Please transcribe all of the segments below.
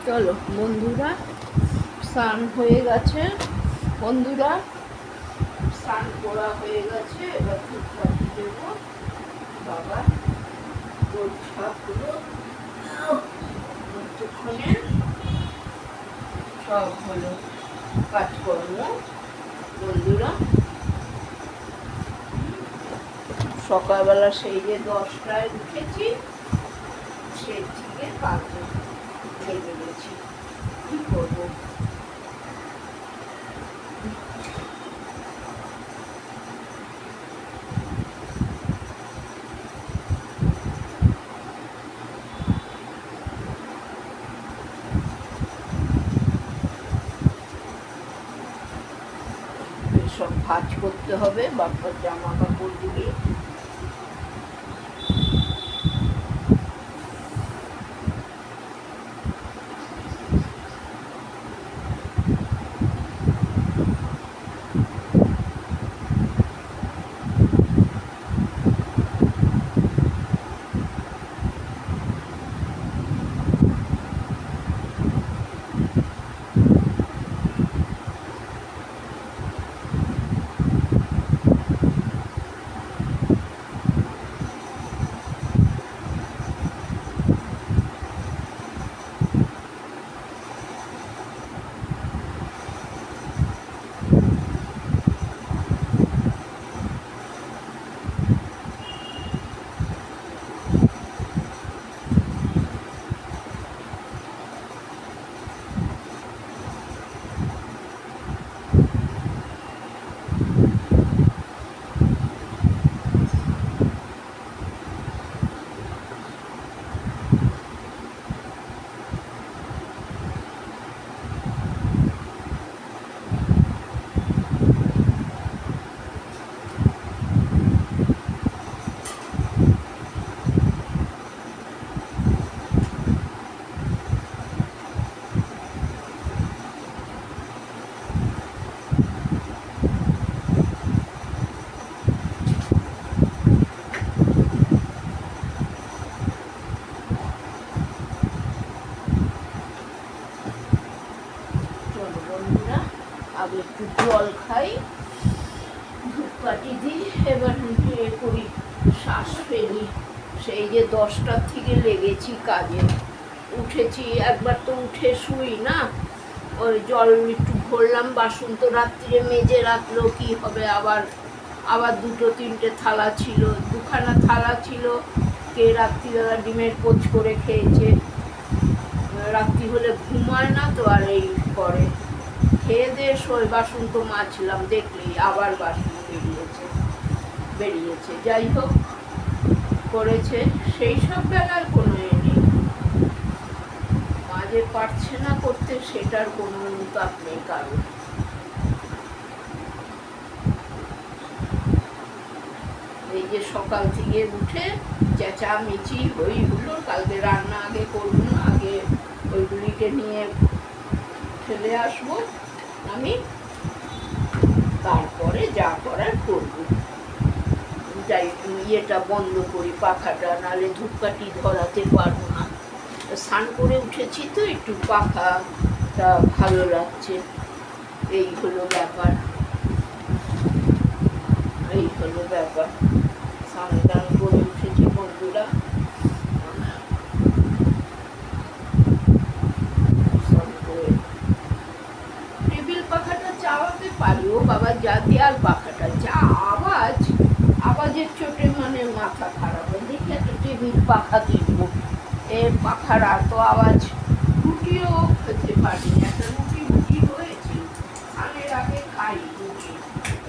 চলো বন্ধুরা, স্নান হয়ে গেছে। বন্ধুরা, স্নান করা হয়ে গেছে, এবার ধূপকাঠি দেব। বাবা তোর ছাপগুলো একটুখানে সব হলো কাজকর্ম। বন্ধুরা, সকালবেলা সেই যে 10টায় উঠেছি, সেই থেকে কাজে লেগে গেছি। কি করবো? সব ভাঁজ করতে হবে, বাপ্পার জামা কাপড়গুলি। আগে একটু জল খাই, ধূপকাঠি দিই, এবার করি, শ্বাস ফেলি। সেই যে 10টার থেকে লেগেছি কাজে। উঠেছি, একবার তো উঠে শুই না, ওই জল একটু ভরলাম, বাসন তো রাত্রিরে মেজে রাখলো, কি হবে, আবার আবার 2-3টে থালা ছিল, 2খানা থালা ছিল। কে রাত্রিবেলা ডিমের পোচ করে খেয়েছে, রাত্রি হলে ঘুমায় না তো, আর এই করে খেয়ে দিয়ে শোয়। বাসন তো মাজলাম, দেখলেই আবার বাসন বেরিয়েছে। যাই হোক, করেছে, সেই সব বেলার কোনো নেই, মাঝে পারছে না করতে, সেটার কোনো অনুতাপ নেই কারণ। এই যে সকাল থেকে উঠে চেঁচামেচি হই হলো, কালকে রান্না আগে করবো না, আগে ওইগুলিকে নিয়ে ফেলে আসবো আমি, তারপরে যা করার করবো। যাই, ইয়েটা বন্ধ করি, পাখাটা, নাহলে ধূপকাঠি ধরাতে পারবো না। স্নান করে উঠেছি তো, একটু পাখাটা ভালো লাগছে। এই হলো ব্যাপার, স্নান টান করে উঠেছি বন্ধুরা। টেবিল পাখাটা চালাতে পারি, ও বাবা, যা দেয়াল পাখাটা যা আওয়াজের চোটে মানে মাথা খারাপ হয়। দেখি একটা টেবিল পাখা কিনবো, এর পাখার এত আওয়াজ। রুটিও খেতে পারি, একটা রুটি হয়েছে, স্নানের আগে খাই রুটি,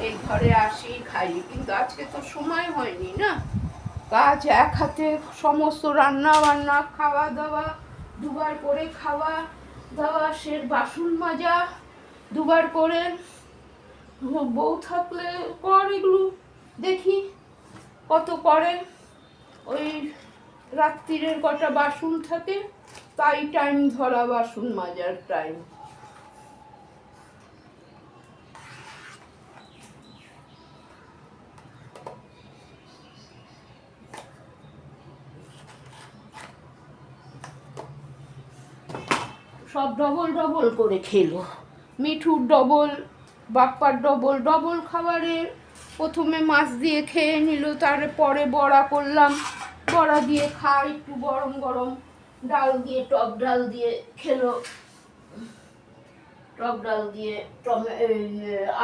এই ঘরে আসি খাই, কিন্তু আজকে তো সময় হয়নি না, কাজ এক হাতে, সমস্ত রান্না বান্না, খাওয়া দাওয়া, দুবার করে খাওয়া দাওয়া, সে বাসন মাজা দুবার করে, বউ থাকলে কর এগুলো, দেখি কত করে। ওই রাত্রিরের কটা বাসন থাকে, তাই টাইম ধরা, বাসন মাজার টাইম। সব ডবল ডবল করে খেলো। মিঠুর ডবল, বাপ্পার ডবল ডবল খাবারের। প্রথমে মাছ দিয়ে খেয়ে নিল, তারপরে বড়া করলাম, বড়া দিয়ে একটু গরম গরম ডাল দিয়ে, টক ডাল দিয়ে খেলো। টক ডাল দিয়ে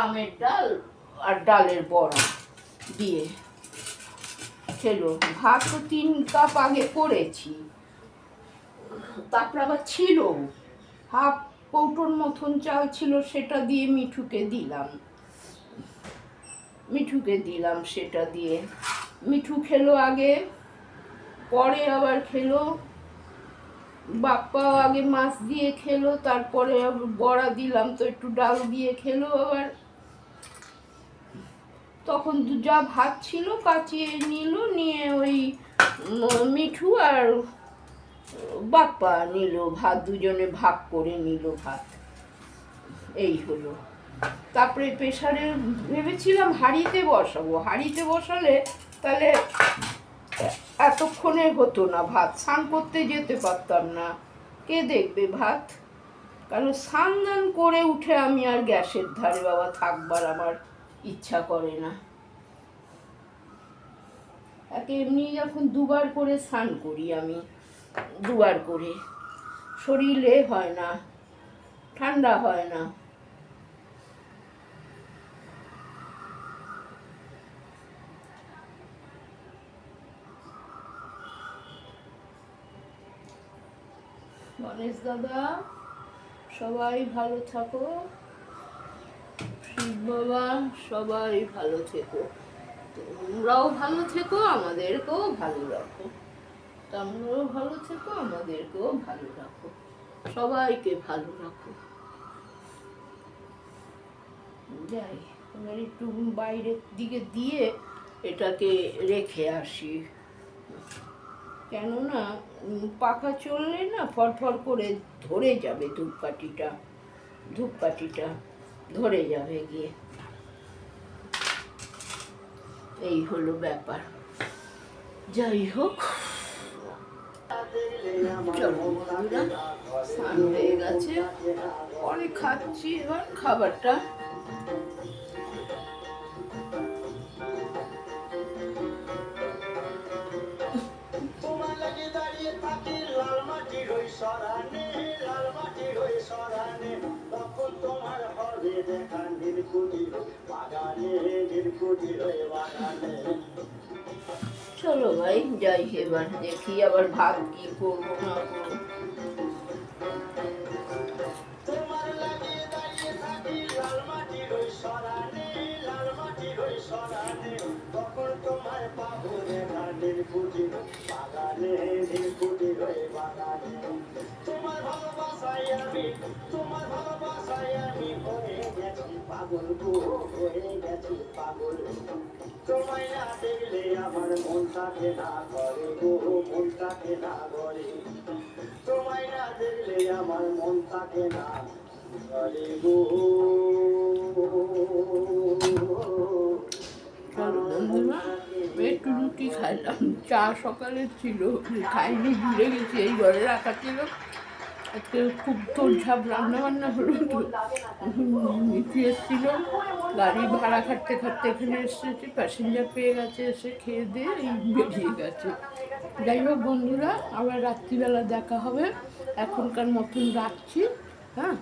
আমের ডাল আর ডালের বড়া দিয়ে খেলো। ভাত তো 3 কাপ আগে করেছি, তারপর আবার ছিল হাফ কৌটোর মতন চাল ছিল, সেটা দিয়ে মিঠুকে দিলাম সেটা দিয়ে মিঠু খেলো আগে, পরে আবার খেলো বাপ্পা। আগে মাছ দিয়ে খেলো, তারপরে বড়া দিলাম তো একটু ডাল দিয়ে খেলো আবার। তখন যা ভাত ছিল কাচিয়ে নিল, নিয়ে ওই মিঠু আর বাপ্পা নিল ভাত, দুজনে ভাগ করে নিল ভাত। এই হলো। তারপরে প্রেসারে ভেবেছিলাম হাঁড়িতে বসাবো, হাঁড়িতে বসালে তাহলে এতক্ষণে হতো না ভাত, স্নান করতে যেতে পারতাম না, কে দেখবে ভাত। কারণ স্নান দান করে উঠে আমি আর গ্যাসের ধারে বাবা থাকবার আমার ইচ্ছা করে না। একে এমনি যখন 2বার করে স্নান করি আমি, 2বার করে, শরীরে হয় না, ঠান্ডা হয় না। গণেশ দাদা সবাই ভালো থাকো, শিব বাবা সবাই ভালো থেকো, তোমরাও ভালো থেকো, আমাদেরকেও ভালো রাখো, তোমরাও ভালো থেকো, আমাদেরকেও ভালো রাখো, সবাইকে ভালো রাখো। যাই এবার একটু বাইরের দিকে দিয়ে এটাকে রেখে আসি, কেননা পাখা চললে না ফরফর করে ধরে যাবে, ধূপকাঠিটা ধরে যাবে গিয়ে। এই হলো ব্যাপার। যাই হোক, চলো বন্ধুরা, স্নান হয়ে গেছে, পরে খাচ্ছি এবার খাবারটা। চলো ভাই যাই, এবার দেখি আবার ভাত কি করবো না করবো। তোমায় না দেখলে আমার মনটাকে না করে গো, মনটাকে না করে। তোমায় না দেখলে আমার মনটাকে না করে গো। চলো বন্ধুরা, একটু রুটি খাইলাম, চা সকালে ছিল খাইনি, ভুলে গেছি, এই ঘরে রাখা ছিল। আজকে খুব তোড়ঝাপ রান্নাবান্না হলো, মিঠু এসেছিল, গাড়ি ভাড়া খাটতে এখানে এসেছে, প্যাসেঞ্জার পেয়ে গেছে, এসে খেয়ে দিয়ে বেরিয়ে গেছে। যাই হোক বন্ধুরা, আবার রাত্রিবেলা দেখা হবে, এখনকার মতন রাখছি, হ্যাঁ।